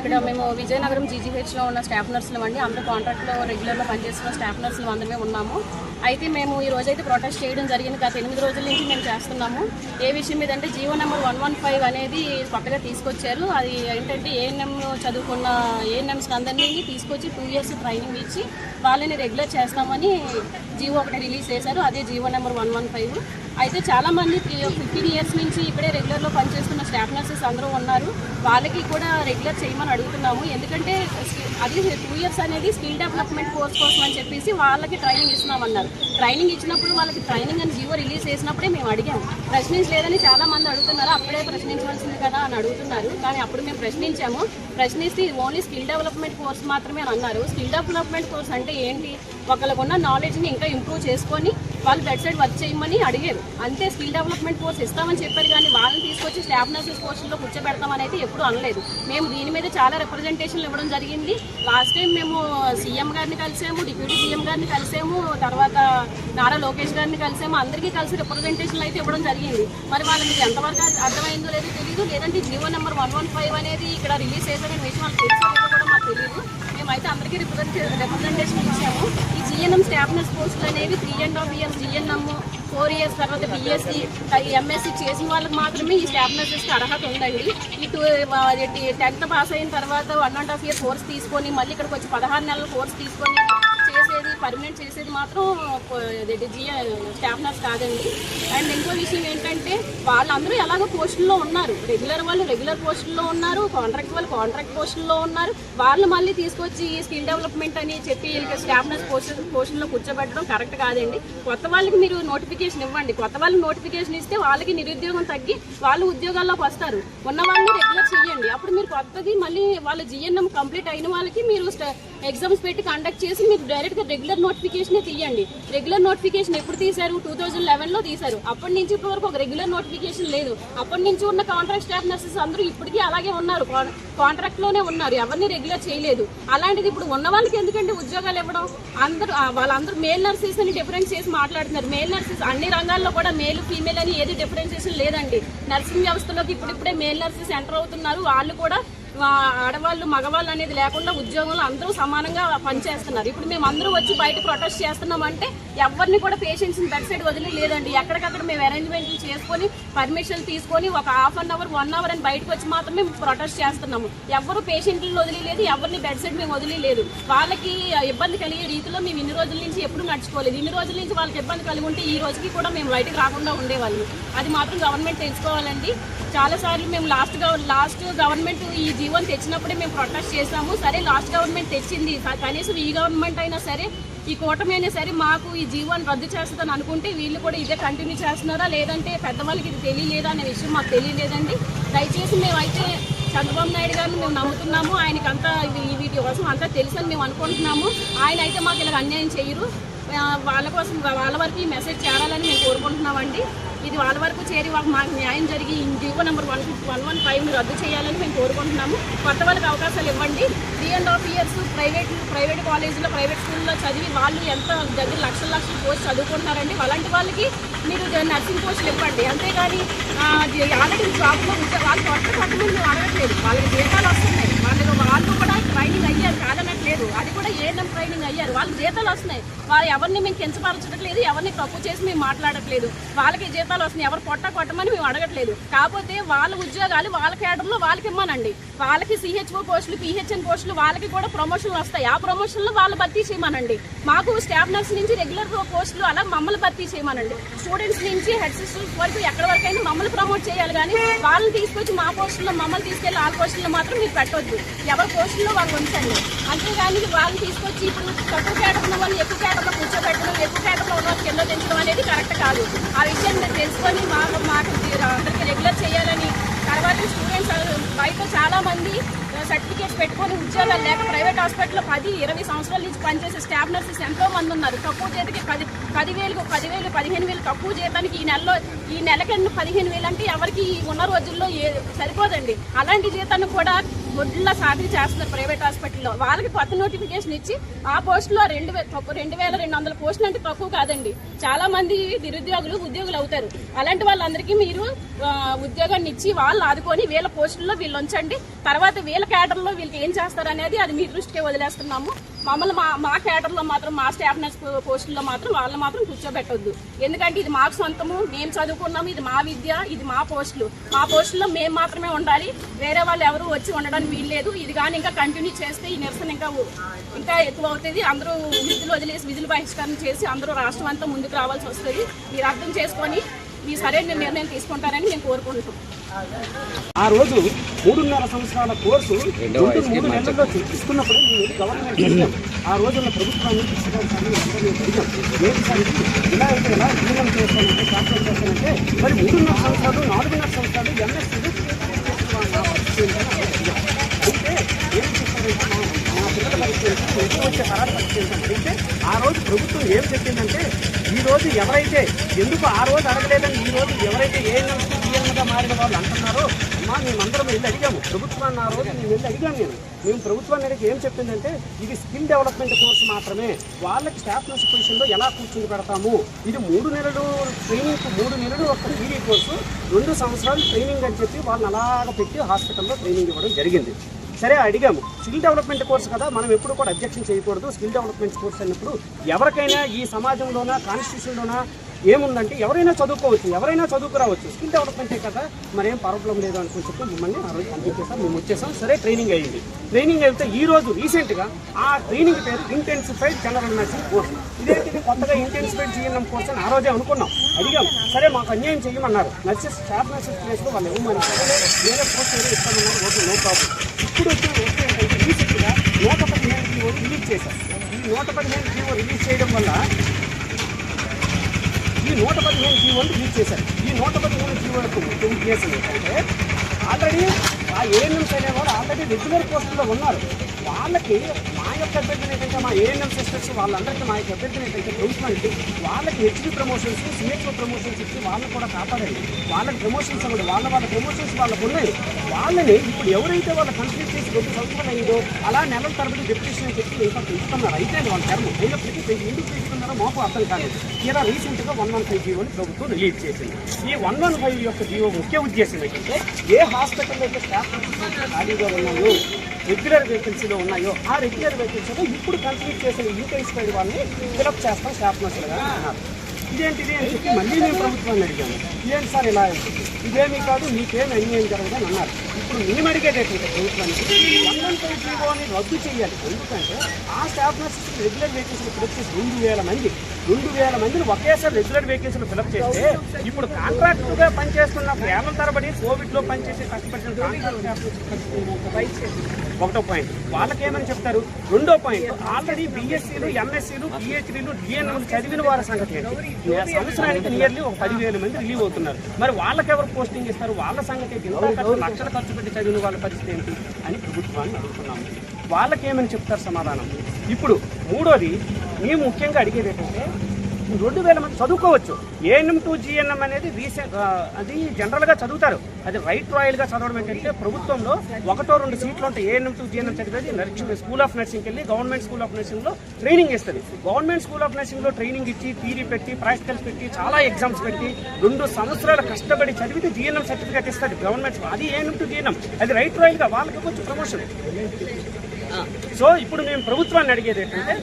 ఇక్కడ మేము విజయనగరం జీజీహెచ్లో ఉన్న స్టాఫ్ నర్సులు అండి. అందరూ కాంట్రాక్ట్లో రెగ్యులర్గా పనిచేస్తున్న స్టాఫ్ నర్సులు అందరమే ఉన్నాము. అయితే మేము ఈ రోజైతే ప్రొటెస్ట్ చేయడం జరిగింది. గత 8 రోజుల నుంచి మేము చేస్తున్నాము. ఏ విషయం మీద అంటే జీవో నెంబర్ 115 అనేది కొత్తగా తీసుకొచ్చారు. అది ఏంటంటే ఏఎన్ఎం చదువుకున్న ఏఎన్ఎంస్కి అందరినీ తీసుకొచ్చి 2 years ట్రైనింగ్ ఇచ్చి వాళ్ళని రెగ్యులర్ చేస్తామని జీవో ఒకటి రిలీజ్ చేశారు. అదే జీవో నెంబర్ 115. అయితే చాలామంది 15 years నుంచి ఇక్కడే రెగ్యులర్లో పనిచేస్తున్న స్టాఫ్ నర్సెస్ అందరూ ఉన్నారు. వాళ్ళకి కూడా రెగ్యులర్ చేయమని అడుగుతున్నాము. ఎందుకంటే అది 2 years అనేది స్కిల్ డెవలప్మెంట్ కోర్స్ కోసం అని చెప్పేసి వాళ్ళకి ట్రైనింగ్ ఇస్తున్నామన్నారు. ట్రైనింగ్ ఇచ్చినప్పుడు వాళ్ళకి ట్రైనింగ్ అని జీవో రిలీజ్ చేసినప్పుడే మేము అడిగాము. ప్రశ్నించలేదని చాలామంది అడుగుతున్నారు. అప్పుడే ప్రశ్నించవలసింది కదా అని అడుగుతున్నారు. కానీ అప్పుడు మేము ప్రశ్నించాము. ప్రశ్నిస్తే ఓన్లీ స్కిల్ డెవలప్మెంట్ కోర్స్ మాత్రమే అని అన్నారు. స్కిల్ డెవలప్మెంట్ కోర్స్ అంటే ఏంటి? ఒకళ్ళకు ఉన్న నాలెడ్జ్ని ఇంకా ఇంప్రూవ్ చేసుకొని వాళ్ళు బెడ్ సైడ్ వర్క్ చేయమని అడిగారు. అంతే. స్కిల్ డెవలప్మెంట్ కోర్స్ ఇస్తామని చెప్పారు. కానీ వాళ్ళని తీసుకొచ్చి స్టాఫ్ నర్సెస్ పోస్టుల్లో కూర్చోబెడతామని అయితే ఎప్పుడూ అనలేదు. మేము దీని మీద చాలా రిప్రజెంటేషన్లు ఇవ్వడం జరిగింది. లాస్ట్ టైం మేము సీఎం గారిని కలిసాము, డిప్యూటీ సీఎం గారిని కలిసాము, తర్వాత నారా లోకేష్ గారిని కలిసాము. అందరికీ కలిసి రిప్రజెంటేషన్లు అయితే ఇవ్వడం జరిగింది. మరి వాళ్ళకి ఎంతవరకు అర్థమైందో లేదో తెలియదు. లేదంటే జీవో నెంబర్ 115 అనేది ఇక్కడ రిలీజ్ చేశారనే విషయం వాళ్ళకి తెలిసేదో కూడా మాకు తెలియదు. మేమైతే అందరికీ రిప్రజెంటేషన్ ఇచ్చాము. ఈ జిఎన్ఎం స్టాఫ్ నర్స్ పోస్టులు అనేవి 3.5 years జిఎన్ఎం, 4 years తర్వాత బిఎస్సి, ఎంఎస్సి చేసిన వాళ్ళకి మాత్రమే ఈ స్టాఫ్ నర్సెస్కి అర్హత ఉందండి. ఈ 10th పాస్ అయిన తర్వాత 1.5 year కోర్స్ తీసుకొని మళ్ళీ ఇక్కడికి వచ్చి 16 నెలల కోర్స్ తీసుకొని చేసేది, పర్మనెంట్ చేసేది మాత్రం స్టాఫ్ నర్స్ కాదండి. అండ్ ఇంకో విషయం ఏంటంటే వాళ్ళందరూ ఎలాగో పోస్టుల్లో ఉన్నారు. రెగ్యులర్ వాళ్ళు రెగ్యులర్ పోస్టుల్లో ఉన్నారు, కాంట్రాక్ట్ వాళ్ళు కాంట్రాక్ట్ పోస్టుల్లో ఉన్నారు. వాళ్ళు మళ్ళీ తీసుకొచ్చి స్కిల్ డెవలప్మెంట్ అని చెప్పి స్టాఫ్ నర్స్ పోస్టుల్లో కూర్చోబెట్టడం కరెక్ట్ కాదండి. కొత్త వాళ్ళకి మీరు నోటిఫికేషన్ ఇవ్వండి. కొత్త వాళ్ళకి నోటిఫికేషన్ ఇస్తే వాళ్ళకి నిరుద్యోగం తగ్గి వాళ్ళు ఉద్యోగాల్లోకి వస్తారు. ఉన్న వాళ్ళని రెగ్యులర్ చేయండి. అప్పుడు మీరు కొత్తది మళ్ళీ వాళ్ళ జిఎన్ఎం కంప్లీట్ అయిన వాళ్ళకి మీరు ఎగ్జామ్స్ పెట్టి కండక్ట్ చేసి మీరు డైరెక్ట్గా రెగ్యులర్ నోటిఫికేషనే తీయండి. రెగ్యులర్ నోటిఫికేషన్ ఎప్పుడు తీశారు? 2011లో తీశారు. అప్పటి నుంచి ఇప్పటి వరకు ఒక రెగ్యులర్ నోటిఫికేషన్ లేదు. అప్పటి నుంచి ఉన్న కాంట్రాక్ట్ స్టాఫ్ నర్సెస్ అందరూ ఇప్పటికీ అలాగే ఉన్నారు, కాంట్రాక్ట్లోనే ఉన్నారు, ఎవరిని రెగ్యులర్ చేయలేదు. అలాంటిది ఇప్పుడు ఉన్న వాళ్ళకి ఎందుకంటే ఉద్యోగాలు ఇవ్వడం? వాళ్ళందరూ మేల్ నర్సెస్ అని డిఫరెన్స్ చేసి మాట్లాడుతున్నారు. మేల్ నర్సెస్ అన్ని రంగాల్లో కూడా మేల్ ఫీమేల్ అని ఏది డిఫరెన్సియేషన్ లేదండి. నర్సింగ్ వ్యవస్థలోకి ఇప్పుడిప్పుడే మేల్ నర్సెస్ ఎంటర్ అవుతున్నారు. వాళ్ళు కూడా ఆడవాళ్ళు మగవాళ్ళు అనేది లేకుండా ఉద్యోగంలో అందరూ సమానంగా పనిచేస్తున్నారు. ఇప్పుడు మేము అందరూ వచ్చి బయట ప్రొటెస్ట్ చేస్తున్నామంటే ఎవరిని కూడా పేషెంట్స్ని బెడ్ సైడ్ వదిలి లేదండి. ఎక్కడికక్కడ మేము అరేంజ్మెంట్లు చేసుకొని పర్మిషన్లు తీసుకొని ఒక 1/2 hour 1 hour అని బయటకు వచ్చి మాత్రమే ప్రొటెస్ట్ చేస్తున్నాము. ఎవరు పేషెంట్లను వదిలి లేదు, ఎవరిని బెడ్ సైడ్ మేము వదిలి లేదు. వాళ్ళకి ఇబ్బంది కలిగే రీతిలో మేము ఇన్ని రోజుల నుంచి ఎప్పుడు నడుచుకోలేదు. ఇన్ని రోజుల నుంచి వాళ్ళకి ఇబ్బంది కలిగి ఉంటే ఈ రోజుకి కూడా మేము బయటకు రాకుండా ఉండేవాళ్ళు. అది మాత్రం గవర్నమెంట్ తెలుసుకోవాలండి. చాలాసార్లు మేము లాస్ట్ గవర్నమెంట్ ఈ జీవోని తెచ్చినప్పుడే మేము ప్రొటెస్ట్ చేసాము. సరే లాస్ట్ గవర్నమెంట్ తెచ్చింది, కనీసం ఈ గవర్నమెంట్ అయినా సరే, ఈ కూటమి అయినా సరే మాకు ఈ జీవోని రద్దు చేస్తుందని అనుకుంటే వీళ్ళు కూడా ఇదే కంటిన్యూ చేస్తున్నారా లేదంటే పెద్దవాళ్ళకి ఇది తెలియలేదా అనే విషయం మాకు తెలియలేదండి. దయచేసి మేమైతే చంద్రబాబు నాయుడు గారిని మేము నమ్ముతున్నాము. ఆయనకి అంతా వీటి కోసం అంతా తెలుసని మేము అనుకుంటున్నాము. ఆయన అయితే మాకు ఇలా అన్యాయం చేయరు. వాళ్ళ కోసం వాళ్ళ వరకు ఈ మెసేజ్ చేరాలని మేము కోరుకుంటున్నామండి. ఇది వాళ్ళ వరకు చేరి మాకు న్యాయం జరిగి జీవో నెంబర్ 115 రద్దు చేయాలని మేము కోరుకుంటున్నాము. కొత్త వాళ్ళకి అవకాశాలు ఇవ్వండి. 3.5 years ప్రైవేట్ కాలేజీలో ప్రైవేట్ స్కూల్లో చదివి వాళ్ళు ఎంత దగ్గర లక్షల పోస్ట్ చదువుకుంటున్నారండి. అలాంటి వాళ్ళకి మీరు నర్సింగ్ పోస్టులు ఇవ్వండి. అంతేగాని ఆల్రెడీ జాబ్లో వాళ్ళు కొత్త కట్టమని అడగట్లేదు. వాళ్ళకి జీతాలు వస్తున్నాయి. వాళ్ళు కూడా ట్రైనింగ్ అయ్యారు, కాదనట్లేదు. అది కూడా ఏఎన్ఎం ట్రైనింగ్ అయ్యారు. వాళ్ళకి జీతాలు వస్తున్నాయి. వాళ్ళు ఎవరిని మేము కించపరచట్లేదు, ఎవరిని తప్పు చేసి మేము మాట్లాడట్లేదు. వాళ్ళకి జీతాలు వస్తున్నాయి. ఎవరు కొట్టమని మేము అడగట్లేదు. కాకపోతే వాళ్ళ ఉద్యోగాలు వాళ్ళ కేడర్లో వాళ్ళకి ఇవ్వనండి. వాళ్ళకి సిహెచ్ఓ పోస్టులు, పిహెచ్ఎన్ పోస్టులు వాళ్ళకి కూడా ప్రమోషన్లు వస్తాయి. ఆ ప్రమోషన్లు వాళ్ళు భర్తీ చేయమనండి. మాకు స్టాఫ్ నర్స్ నుంచి రెగ్యులర్ పోస్టులు అలా మమ్మల్ని భర్తీ చేయమనండి. స్టూడెంట్స్ నుంచి హెడ్ సిస్టర్స్ వరకు ఎక్కడి వరకు అయినా మమ్మల్ని ప్రమోట్ చేయాలి. కానీ వాళ్ళని తీసుకొచ్చి మా పోస్టుల్లో మమ్మల్ని తీసుకెళ్ళి ఆ పోస్టుల్లో మాత్రం మీరు పెట్టవద్దు. ఎవరి పోస్టుల్లో వాళ్ళు ఉంచండి. అంతేగాని వాళ్ళని తీసుకొచ్చి ఇప్పుడు తక్కువ కేటర్ ఉన్న వాళ్ళు ఎక్కువ కేటర్లో కూర్చోబెట్టడం, ఎక్కువ కేటర్లో ఉన్న వాళ్ళు కింద తెంచడం అనేది కరెక్ట్ కాదు. ఆ విషయాన్ని మీరు తెలుసుకొని మాకు అందరికీ రెగ్యులర్ చేయాలని. తర్వాత స్టూడెంట్స్ బయట చాలామంది సర్టిఫికేట్స్ పెట్టుకొని ఉద్యోగాలు లేక ప్రైవేట్ హాస్పిటల్లో 10-20 సంవత్సరాల నుంచి పనిచేసే స్టాఫ్ నర్సెస్ ఎంతో మంది ఉన్నారు. తక్కువ జీతానికి 10,000 15,000 తక్కువ జీతానికి ఈ నెలకి 15,000 అంటే ఎవరికి ఉన్న రోజుల్లో సరిపోదండి. అలాంటి జీతాన్ని కూడా గొడ్ల సాధి చేస్తున్నారు ప్రైవేట్ హాస్పిటల్లో. వాళ్ళకి కొత్త నోటిఫికేషన్ ఇచ్చి ఆ పోస్టులో 2200 పోస్టులు అంటే తక్కువ కాదండి. చాలా మంది నిరుద్యోగులు ఉద్యోగులు అవుతారు. అలాంటి వాళ్ళందరికీ మీరు ఉద్యోగాన్ని ఇచ్చి వాళ్ళు ఆదుకొని వీళ్ళ పోస్టుల్లో వీళ్ళు ఉంచండి. తర్వాత వీళ్ళ కేడర్లో వీళ్ళకి ఏం చేస్తారు అనేది అది మీ దృష్టికే వదిలేస్తున్నాము. మమ్మల్ని మా కేడర్లో మాత్రం మా స్టాఫ్ నర్స్ పోస్టుల్లో మాత్రం వాళ్ళని మాత్రం కూర్చోబెట్టొద్దు. ఎందుకంటే ఇది మాకు సొంతము, మేము చదువుకున్నాము, ఇది మా విద్య, ఇది మా పోస్టులు. మా పోస్టుల్లో మేము మాత్రమే ఉండాలి, వేరే వాళ్ళు ఎవరు వచ్చి ఉండడానికి వీల్లేదు. ఇది కానీ ఇంకా కంటిన్యూ చేస్తే ఈ నిరసన ఇంకా ఎక్కువ అవుతుంది. అందరూ విధులు వదిలేసి విధులు బహిష్కరణ చేసి అందరూ రాష్ట్రం అంతా ముందుకు రావాల్సి వస్తుంది. మీరు అర్థం చేసుకొని మీ సరైన నిర్ణయం తీసుకుంటారని మేము కోరుకుంటున్నాం. ఆ రోజు 3.5 సంవత్సరాల కోర్సు 3 నెలల్లో ఇస్తున్నప్పుడు మేము గవర్నమెంట్ ఆ రోజున్న ప్రభుత్వాన్ని ఇలా అయితే ఎలా జీవనం చేస్తానంటే శాస్త్రం చేస్తానంటే మరి 3.5 సంవత్సరాలు 4.5 సంవత్సరాలు ఎంఎస్సీలు అయితే ఏం చేస్తారంటే మా పిల్లల పరిస్థితి వచ్చే ఖరారు పరిస్థితి అయితే ఆ రోజు ప్రభుత్వం ఏం చెప్పిందంటే ఈ రోజు ఎవరైతే ఎందుకు ఆ రోజు అడగలేదని ఈ రోజు ఎవరైతే ఏఎన్ఎంగా మారిన వాళ్ళు అంటున్నారో అమ్మా మేమందరం వెళ్ళి అడిగాము ప్రభుత్వాన్ని. ఆ రోజు మేము వెళ్ళి అడిగాము. మేము ప్రభుత్వాన్ని అడిగి ఏం చెప్పిందంటే ఇది స్కిల్ డెవలప్మెంట్ కోర్సు మాత్రమే, వాళ్ళకి స్టాఫ్ నర్స్ పొజిషన్లో ఎలా కూర్చుని పెడతాము, ఇది 3 నెలలు ట్రైనింగ్, 3 నెలలు ఒక థియరీ కోర్సు, 2 సంవత్సరాలు ట్రైనింగ్ అని చెప్పి వాళ్ళని అలాగ పెట్టి హాస్పిటల్లో ట్రైనింగ్ ఇవ్వడం జరిగింది. సరే అడిగాము, స్కిల్ డెవలప్మెంట్ కోర్సు కదా, మనం ఎప్పుడు కూడా అబ్జెక్షన్ చేయకూడదు. స్కిల్ డెవలప్మెంట్ కోర్స్ అన్నప్పుడు ఎవరికైనా ఈ సమాజంలోనా కాన్స్టిట్యూషన్లోనా ఏముందంటే ఎవరైనా చదువుకోవచ్చు, ఎవరైనా చదువుకురావచ్చు, స్కిల్ డెవలప్మెంటే కదా, మరేం ప్రాబ్లం లేదు అనుకుని చెప్పి మిమ్మల్ని ఆ రోజు పంపించేసాం. మేము వచ్చేసాం. సరే ట్రైనింగ్ అయ్యింది. ట్రైనింగ్ అయితే ఈ రోజు రీసెంట్గా ఆ ట్రైనింగ్ పేరు ఇంటెన్సిఫైడ్ జనరల్ నర్సింగ్ కోర్సు. ఇదేంటిది కొత్తగా ఇంటెన్సిఫైడ్ జీఎన్ఎం కోర్స్ అని ఆ రోజే అనుకున్నాం. అడిగాం. సరే మాకు అన్యాయం చేయమన్నారు. నర్సెస్ స్టాఫ్ నర్సెస్ ప్లేస్లో వాళ్ళు ఇవ్వమని వేరే పోస్ట్ ఏదో ఇస్తామన్నారు. Okay no problem. ఇప్పుడు వచ్చిన ఏంటంటే రీసెంట్గా 115 జీవో రిలీజ్ చేశారు. ఈ 115 జీవో రిలీజ్ చేయడం వల్ల ఈ 115 జీవోలు రిలీజ్ చేశారు. ఈ 115 జీవోలకు ఉద్దేశం ఏంటంటే ఆల్రెడీ ఆ ఏఎన్ఎంస్ అనేవారు ఆల్రెడీ రెగ్యులర్ పోస్టుల్లో ఉన్నారు. వాళ్ళకి మా యొక్క అభ్యర్థన ఏంటంటే మా ఏఎన్ఎం సిస్టర్స్ వాళ్ళందరికీ మా యొక్క అభ్యర్థన ఏంటంటే ప్రభుత్వానికి వాళ్ళకి హెచ్డి ప్రమోషన్స్, సిహెచ్ఓ ప్రమోషన్స్ ఇచ్చి వాళ్ళని కూడా కాపాడండి. వాళ్ళకి ప్రమోషన్స్ అవ్వదు, వాళ్ళ ప్రమోషన్స్ వాళ్ళకు ఉన్నాయి. వాళ్ళని ఇప్పుడు ఎవరైతే వాళ్ళ కంప్లీట్ చేసి 2 సంవత్సరాలు అయిందో అలా నెలల తరబడి డెప్యుటేషన్ అని చెప్పి ఇంకా పెంచుతున్నారు. అయితే వాళ్ళ టర్మ్ అయినప్పటికీ ఎందుకు పెంచుతున్నారో మాకు అర్థం కాలేదు. ఇలా రీసెంట్గా 115 జీవోని ప్రభుత్వం రిలీజ్ చేసింది. ఈ 115 యొక్క జీవో ముఖ్య ఉద్దేశం ఏంటంటే ఏ హాస్పిటల్లో అయితే స్టాఫ్ ఖాళీగా ఉన్నాయో, రెగ్యులర్ వేకెన్సీలో ఉన్నాయో ఆ రెగ్యులర్ వేకెన్సీలో ఇప్పుడు కంప్లీట్ చేసిన ఇంటెన్సిఫైడ్ వాళ్ళని ఫిలప్ చేస్తాం స్టాఫ్ నర్సులుగా అన్నారు. ఇదేంటిది అని చెప్పి మళ్ళీ మేము ప్రభుత్వాన్ని అడిగాము. ఇదేంటి సార్ ఇలా ఇదేమీ కాదు, మీకేం అన్యాయం జరగదని అన్నారు. ఇప్పుడు మేము అడిగేది ఏంటంటే ప్రభుత్వానికి 115 జీవోని రద్దు చేయాలి. ఎందుకంటే ఆ స్టాఫ్ నర్సెస్ రెగ్యులర్ వేకెన్సీలు ఫిలప్ చేసి 2,000 మందిని ఒకేసారి రెగ్యులర్ వేకెన్సీలు ఫిలప్ చేస్తే ఇప్పుడు కాంట్రాక్టుగా పనిచేస్తున్న ఏళ్ల తరబడి కోవిడ్లో పనిచేసి కష్టపడిన కాంట్రాక్ట్ ఒకటో పాయింట్. వాళ్ళకేమని చెప్తారు. రెండో పాయింట్, ఆల్రెడీ బీఎస్సీలు, ఎంఎస్సీలు, పిహెచ్డీలు, డిఎన్ఎంలు చదివిన వారి సంగతి ఏంటి. సంవత్సరానికి నియర్లీ ఒక 10,000 మంది రిలీవ్ అవుతున్నారు. మరి వాళ్ళకెవరు పోస్టింగ్ ఇస్తారు, వాళ్ళ సంగతి ఏంటి, లక్షలు ఖర్చు పెట్టి చదివిన వాళ్ళ పరిస్థితి ఏంటి అని ప్రభుత్వాన్ని అడుగుతున్నాము. వాళ్ళకేమని చెప్తారు సమాధానం. ఇప్పుడు మూడోది మేము ముఖ్యంగా అడిగేది ఏంటంటే 2,000 మంది చదువుకోవచ్చు. ఏఎన్ఎం టు జీఎన్ఎం అనేది అది జనరల్గా చదువుతారు. అది రైట్ రాయల్గా చదవడం ఏంటంటే ప్రభుత్వంలో 1-2 సీట్లు ఉంటాయి. ఏఎన్ఎం టు జీఎన్ఎం చదివేది స్కూల్ ఆఫ్ నర్సింగ్కి వెళ్ళి గవర్నమెంట్ స్కూల్ ఆఫ్ నర్సింగ్లో ట్రైనింగ్ ఇస్తుంది. గవర్నమెంట్ స్కూల్ ఆఫ్ నర్సింగ్లో ట్రైనింగ్ ఇచ్చి థియరీ పెట్టి ప్రాక్టికల్స్ పెట్టి చాలా ఎగ్జామ్స్ పెట్టి 2 సంవత్సరాలు కష్టపడి చదివితే జీఎన్ఎం సర్టిఫికేట్ ఇస్తుంది గవర్నమెంట్. అది ఏఎన్ఎం టు జీఎన్ఎం, అది రైట్ రాయల్గా వాళ్ళకి ఇవ్వచ్చు ప్రమోషన్. సో ఇప్పుడు మేము ప్రభుత్వాన్ని అడిగేది ఏంటంటే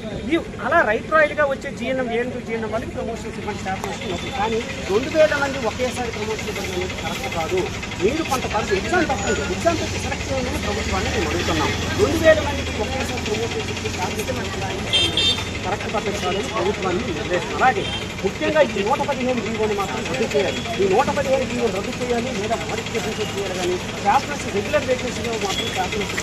అలా రైట్ రాయల్గా వచ్చే జీఎన్ఎం ఏఎన్ఎం టు జీఎన్ఎం వాళ్ళకి ప్రమోషన్స్ ఇవ్వండి, స్టాఫ్ నర్సింగ్. కానీ 2,000 మంది ఒకేసారి ప్రమోషన్ ఇవ్వడం అనేది కరెక్ట్ కాదు. మీరు కొంత పరిస్థితి ఎగ్జామ్ తప్పండి, ఎగ్జామ్ పెట్టి సెలెక్ట్ చేయాలని ప్రభుత్వాన్ని మేము అడుగుతున్నాం. 2,000 మందికి ఒకేసారి ప్రమోషన్స్ ఇచ్చి కరెక్ట్ పద్ధతి కాదని ప్రభుత్వాన్ని నిర్దేశం. అలాగే ముఖ్యంగా ఈ 115 జీవోని మాత్రం రద్దు చేయాలి. ఈ 115 జీవోని రద్దు చేయాలి లేదా మోడిఫికేషన్ చేయాలి. కానీ స్టాఫ్ నర్స్ రెగ్యులర్ వేకెన్సీలో మాత్రం స్టాఫ్ నర్స్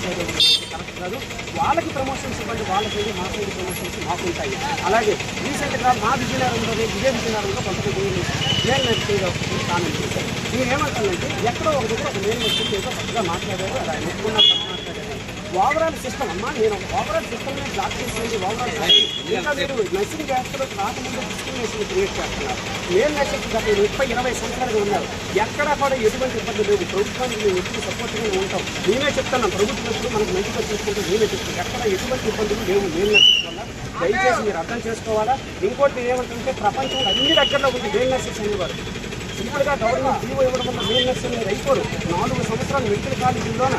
కరెక్ట్ కాదు. వాళ్ళకి ప్రమోషన్స్ ఇవ్వండి, వాళ్ళకి మా సైడ్ ప్రమోషన్స్ మాకు ఉంటాయి. అలాగే రీసెంట్గా మా విజయనగరంలోనే విజయనగరంలో కొంతమంది మేల్ నర్సింగ్ కామెంట్ చేశారు. మీరేమంటారంటే ఎక్కడో ఒక దగ్గర ఒక మేల్ నర్సింగ్ ఏదో కొత్తగా మాట్లాడారు, అది ఆయన ఒప్పుకున్న మాట్లాడారు. ఓవరాల్ సిస్టమ్ అమ్మా, నేను ఓవరాల్ సిస్టమ్ బ్లాక్ చేసేది ఓవరాల్ ఇంకా మీరు నర్సింగ్ చేస్తారు కాకముందు డిస్క్రిమినేషన్ క్రియేట్ చేస్తున్నారు. మేల్ నర్సింగ్ గత 30-20 సంవత్సరాలుగా ఉన్నారు. ఎక్కడా కూడా ఎటువంటి ఇబ్బంది లేవు. ప్రభుత్వానికి మేము ఎప్పుడు సపోర్ట్గానే ఉంటాం. నేనే చెప్తున్నాం, ప్రభుత్వం ఎప్పుడు మనకు మంచిగా చూసుకుంటే నేనే చెప్తాను. ఎక్కడ ఎటువంటి ఇబ్బందులు లేవు మేల్ నర్సింగ్ వల్ల. దయచేసి మీరు అర్థం చేసుకోవాలా. ఇంకోటి ఏమంటుంటే ప్రపంచంలో అన్ని దగ్గరలో ఉంది మేల్ నర్సింగ్స్ అనేవారు. సింపుల్గా గవర్నమెంట్ జీవో ఇవ్వడం వల్ల మేల్ నర్స్ అనేది అయిపోరు. 4 సంవత్సరాలు మెడికల్ కాలేజీల్లోన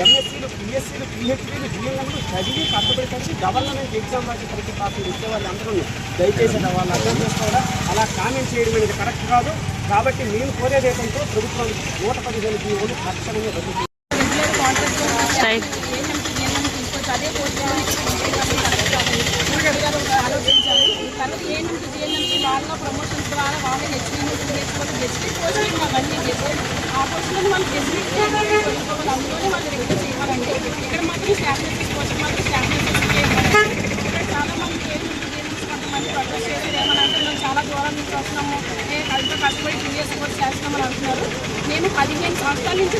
ఎంఎస్సీలు, పిఎస్సీలు, పిహెచ్డీలు, బిఎన్ఎంలు చదివి కష్టపడి కలిసి గవర్నమెంట్ ఎగ్జామ్ రాసి పరీక్ష పాస్ ఇచ్చే వాళ్ళు అందరూ దయచేసి వాళ్ళు అర్థం చేసుకోవడం, అలా కామెంట్ చేయడం అనేది కరెక్ట్ కాదు. కాబట్టి మేము కోరేది ఏంటంటే ప్రభుత్వానికి 115 జీవోలు తక్షణమే రద్దు చేయాలి. అదే ఆలోచించాలి. తర్వాత ఏంటంటే జిఎన్ఎంసీ వాళ్ళ ప్రమోషన్స్ ద్వారా వాళ్ళే హెచ్డీని పోస్టింగ్ అవన్నీ చేసి ఆ పోస్టులను వాళ్ళు ఫెసిలిటీ అందులోనే వాళ్ళు రెగ్యులర్ చేయాలండి. ఇక్కడ మాత్రం స్టాఫ్ నర్సెస్ పోస్ట్ మాత్రం స్టాఫ్ నర్సెస్ ఇక్కడ చాలా మంది కొంతమంది ప్రొటెస్ట్ చేసేది ఏమని అంటే మేము చాలా దూరం నుంచి వస్తున్నాము, కష్టపడి 2 years కోర్స్ చేస్తున్నామని అంటున్నారు. మేము 15 సంవత్సరాల నుంచి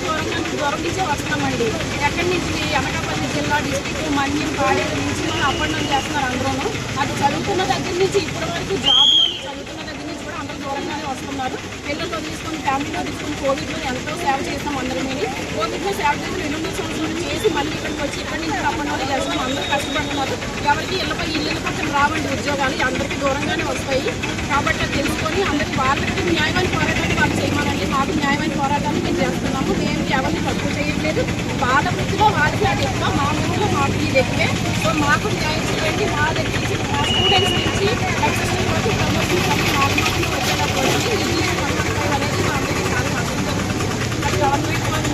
దూరం నుంచే వస్తున్నామండి. ఎక్కడి నుంచి అనకాపల్లి జిల్లా డిస్ట్రిక్ట్ మన్యం పాడేరు నుంచి మనం అప్ అండ్ డౌన్ చేస్తున్నారు అందరూ. అది చదువుతున్న దగ్గర నుంచి ఇప్పటి వరకు జాబ్లోని చదువుతున్న దగ్గర నుంచి కూడా అందరూ దూరంగానే వస్తున్నారు. పిల్లలతో తీసుకొని ఫ్యామిలీలో తీసుకొని కోవిడ్లో ఎంతో సేవ చేస్తాం అందరం. కోవిడ్లో సేవ చేసి 2 సంవత్సరాలు చేసి మళ్ళీ ఇక్కడికి వచ్చి ఇక్కడి నుంచి అప్ అండ్ డౌన్ చేస్తాం. అందరూ కష్టపడుతున్నారు. ఎవరికి ఇళ్ళ పక్కన రావండి ఉద్యోగాలు, అందరికీ దూరంగానే వస్తాయి. కాబట్టి అది తెలుసుకొని అందరికీ వాళ్ళకి న్యాయమైన పోరాటాన్ని వాళ్ళు చేయమనండి. మాకు న్యాయమైన పోరాటాన్ని మేము చేస్తున్నాము. మేము ఎవరిని తక్కువ చేయట్లేదు. వాళ్ళ వృత్తిలో వాళ్ళకి అది ఎక్కువ, మా ఊళ్ళో మాకు ఇది ఎక్కువే. సో మాకు న్యాయం చేయండి. మా దగ్గర నుంచి మా స్టూడెంట్స్ నుంచి ఎక్సెషన్ వరకు ప్రమోషన్స్ అన్ని నాలుగు వచ్చేలా అనేది మా అందరికీ చాలా నష్టం జరుగుతుంది. అది గవర్నమెంట్ వాళ్ళు